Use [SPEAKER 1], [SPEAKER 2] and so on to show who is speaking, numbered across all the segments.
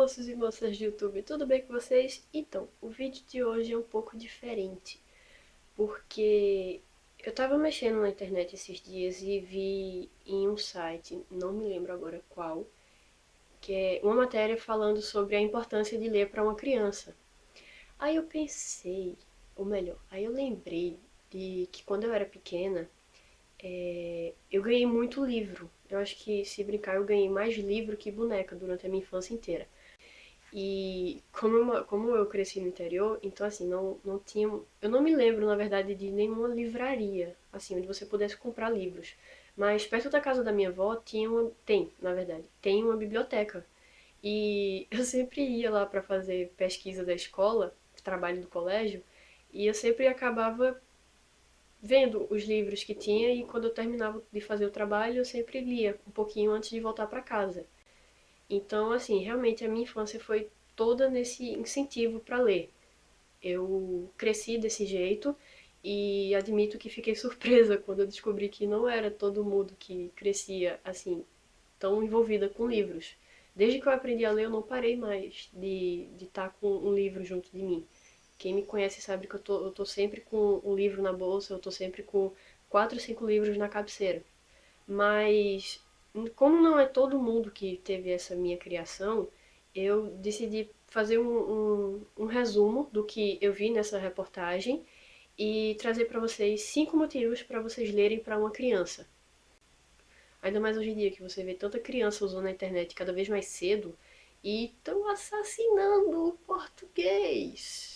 [SPEAKER 1] moços e moças do YouTube, tudo bem com vocês? Então, o vídeo de hoje é um pouco diferente, porque eu tava mexendo na internet esses dias e vi em um site, não me lembro agora qual, que é uma matéria falando sobre a importância de ler para uma criança. Aí eu pensei, ou melhor, aí eu lembrei de que quando eu era pequena, eu ganhei muito livro. Eu acho que, se brincar, eu ganhei mais livro que boneca durante a minha infância inteira. E como eu cresci no interior, então assim, não tinha. Eu não me lembro, na verdade, de nenhuma livraria, assim, onde você pudesse comprar livros. Mas perto da casa da minha avó tem, na verdade, tem uma biblioteca. E eu sempre ia lá para fazer pesquisa da escola, trabalho do colégio, e eu sempre acabava vendo os livros que tinha e quando eu terminava de fazer o trabalho, eu sempre lia um pouquinho antes de voltar para casa. Então, assim, realmente a minha infância foi toda nesse incentivo para ler. Eu cresci desse jeito e admito que fiquei surpresa quando eu descobri que não era todo mundo que crescia assim, tão envolvida com livros. Desde que eu aprendi a ler, eu não parei mais de estar com um livro junto de mim. Quem me conhece sabe que eu tô sempre com um livro na bolsa, eu tô sempre com 4 ou 5 livros na cabeceira. Mas, como não é todo mundo que teve essa minha criação, eu decidi fazer um resumo do que eu vi nessa reportagem e trazer para vocês 5 motivos para vocês lerem para uma criança. Ainda mais hoje em dia que você vê tanta criança usando a internet cada vez mais cedo e estão assassinando o português.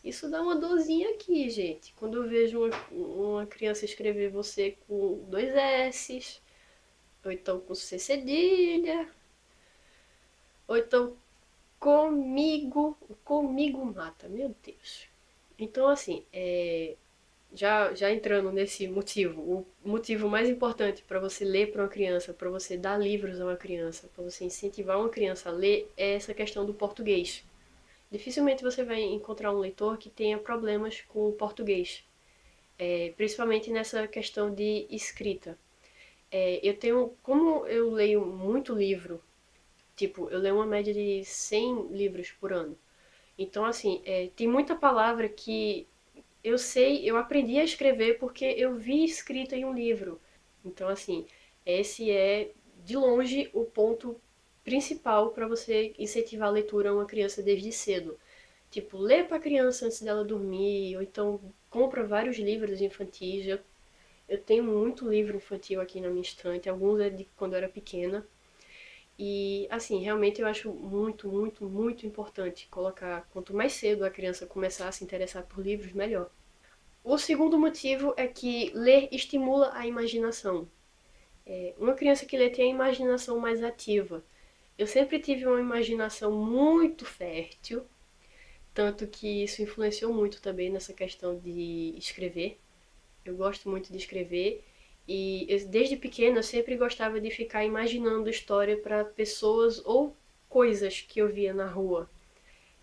[SPEAKER 1] Isso dá uma dorzinha aqui, gente. Quando eu vejo uma criança escrever você com dois S's, ou então com C cedilha, ou então comigo mata, meu Deus. Então, assim, já entrando nesse motivo, o motivo mais importante para você ler para uma criança, para você dar livros a uma criança, para você incentivar uma criança a ler, é essa questão do português. Dificilmente você vai encontrar um leitor que tenha problemas com o português, principalmente nessa questão de escrita. Como eu leio muito livro. Tipo, eu leio uma média de 100 livros por ano. Então, assim, tem muita palavra que eu sei, eu aprendi a escrever porque eu vi escrita em um livro. Então, assim, esse é, de longe, o ponto principal para você incentivar a leitura a uma criança desde cedo. Tipo, lê para a criança antes dela dormir, ou então compra vários livros infantis. Eu tenho muito livro infantil aqui na minha estante, alguns é de quando eu era pequena. E, assim, realmente eu acho muito, muito, muito importante colocar, quanto mais cedo a criança começar a se interessar por livros, melhor. O segundo motivo é que ler estimula a imaginação. Uma criança que lê tem a imaginação mais ativa. Eu sempre tive uma imaginação muito fértil, tanto que isso influenciou muito também nessa questão de escrever. Eu gosto muito de escrever e desde pequena eu sempre gostava de ficar imaginando história para pessoas ou coisas que eu via na rua.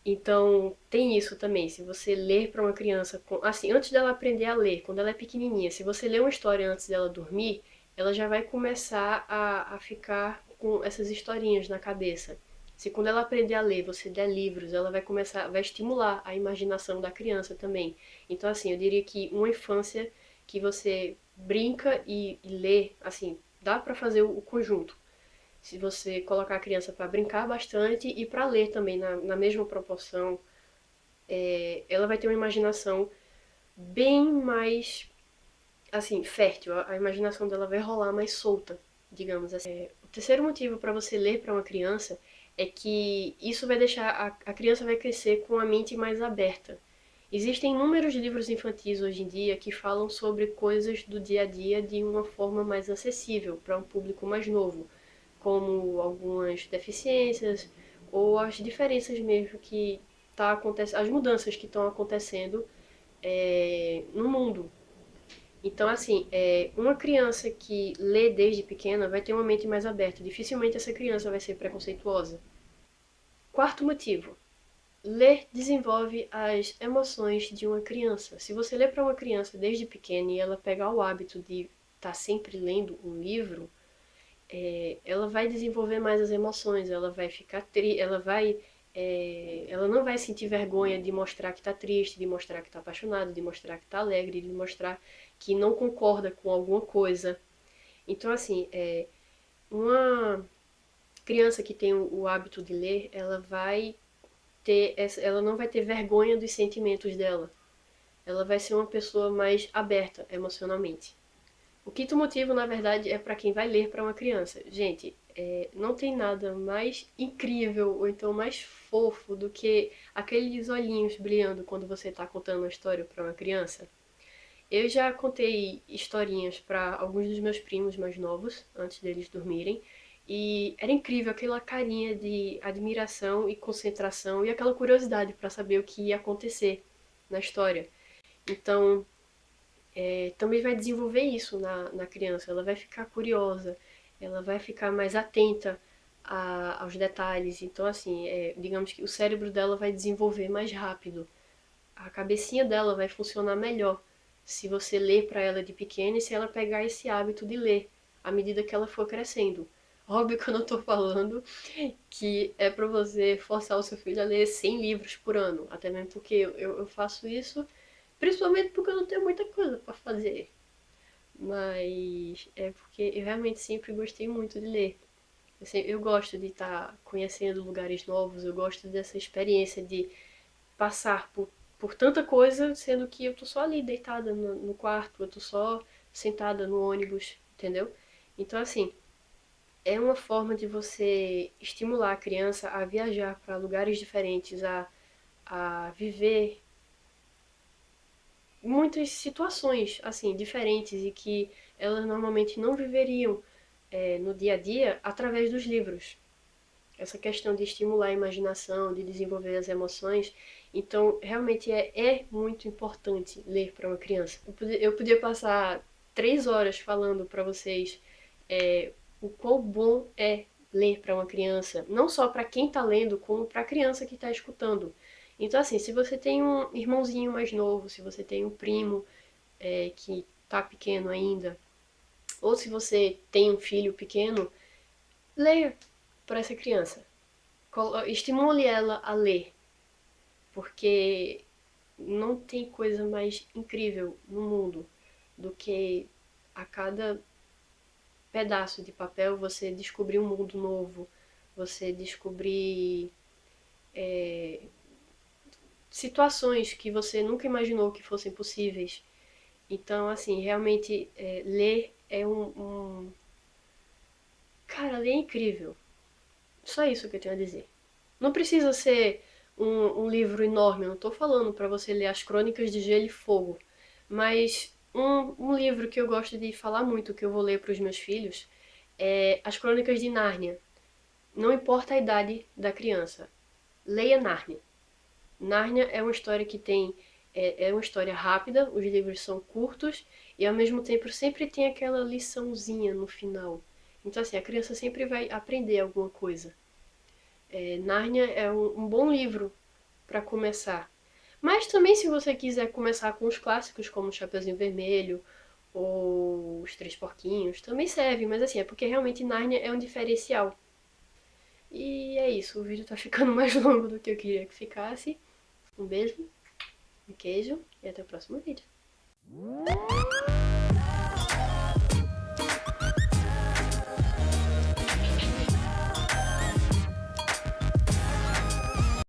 [SPEAKER 1] Então, tem isso também. Se você ler para uma criança, assim, antes dela aprender a ler, quando ela é pequenininha, se você ler uma história antes dela dormir, ela já vai começar a ficar com essas historinhas na cabeça. Se quando ela aprender a ler, você der livros, ela vai começar, vai estimular a imaginação da criança também. Então, assim, eu diria que uma infância que você brinca e lê, assim, dá para fazer o conjunto. Se você colocar a criança para brincar bastante e para ler também na mesma proporção, ela vai ter uma imaginação bem mais, assim, fértil. A imaginação dela vai rolar mais solta, digamos assim. O terceiro motivo para você ler para uma criança é que isso vai deixar a criança vai crescer com a mente mais aberta. Existem inúmeros livros infantis hoje em dia que falam sobre coisas do dia a dia de uma forma mais acessível para um público mais novo, como algumas deficiências ou as diferenças mesmo que tá acontecendo, as mudanças que estão acontecendo no mundo. Então, assim, uma criança que lê desde pequena vai ter uma mente mais aberta. Dificilmente essa criança vai ser preconceituosa. Quarto motivo: ler desenvolve as emoções de uma criança. Se você lê para uma criança desde pequena e ela pegar o hábito de estar sempre lendo um livro, ela vai desenvolver mais as emoções, ela vai ficar ela vai ela não vai sentir vergonha de mostrar que está triste, de mostrar que está apaixonado, de mostrar que está alegre, de mostrar que não concorda com alguma coisa. Então, assim, uma criança que tem o hábito de ler, ela não vai ter vergonha dos sentimentos dela. Ela vai ser uma pessoa mais aberta emocionalmente. O quinto motivo, na verdade, é para quem vai ler para uma criança. Gente, não tem nada mais incrível ou então mais fofo do que aqueles olhinhos brilhando quando você está contando uma história para uma criança. Eu já contei historinhas para alguns dos meus primos mais novos, antes deles dormirem, e era incrível aquela carinha de admiração e concentração e aquela curiosidade para saber o que ia acontecer na história. Então, também vai desenvolver isso na criança. Ela vai ficar curiosa, ela vai ficar mais atenta aos detalhes. Então, assim, digamos que o cérebro dela vai desenvolver mais rápido. A cabecinha dela vai funcionar melhor se você ler para ela de pequena e se ela pegar esse hábito de ler à medida que ela for crescendo. Óbvio que eu não estou falando que é para você forçar o seu filho a ler 100 livros por ano, até mesmo porque eu faço isso principalmente porque eu não tenho muita coisa para fazer. Mas é porque eu realmente sempre gostei muito de ler. Eu gosto de estar conhecendo lugares novos, eu gosto dessa experiência de passar por tanta coisa, sendo que eu tô só ali deitada no quarto, eu tô só sentada no ônibus, entendeu? Então, assim, é uma forma de você estimular a criança a viajar para lugares diferentes, a viver muitas situações assim diferentes e que elas normalmente não viveriam no dia a dia através dos livros. Essa questão de estimular a imaginação, de desenvolver as emoções. Então, realmente é muito importante ler para uma criança. Eu podia passar 3 horas falando para vocês o quão bom é ler para uma criança, não só para quem está lendo, como para a criança que está escutando. Então, assim, se você tem um irmãozinho mais novo, se você tem um primo que está pequeno ainda, ou se você tem um filho pequeno, leia para essa criança. Estimule ela a ler, porque não tem coisa mais incrível no mundo do que a cada pedaço de papel você descobrir um mundo novo, você descobrir situações que você nunca imaginou que fossem possíveis. Então, assim, realmente ler é Cara, ler é incrível. Só isso que eu tenho a dizer. Não precisa ser um livro enorme, eu não estou falando para você ler as Crônicas de Gelo e Fogo, mas um livro que eu gosto de falar muito, que eu vou ler para os meus filhos, é As Crônicas de Nárnia. Não importa a idade da criança, leia Nárnia. Nárnia é uma história que tem. É uma história rápida, os livros são curtos e ao mesmo tempo sempre tem aquela liçãozinha no final. Então, assim, a criança sempre vai aprender alguma coisa. Nárnia é um bom livro para começar. Mas também, se você quiser começar com os clássicos, como o Chapeuzinho Vermelho ou Os Três Porquinhos, também serve, mas assim, é porque realmente Nárnia é um diferencial. E é isso, o vídeo tá ficando mais longo do que eu queria que ficasse. Um beijo, um queijo e até o próximo vídeo.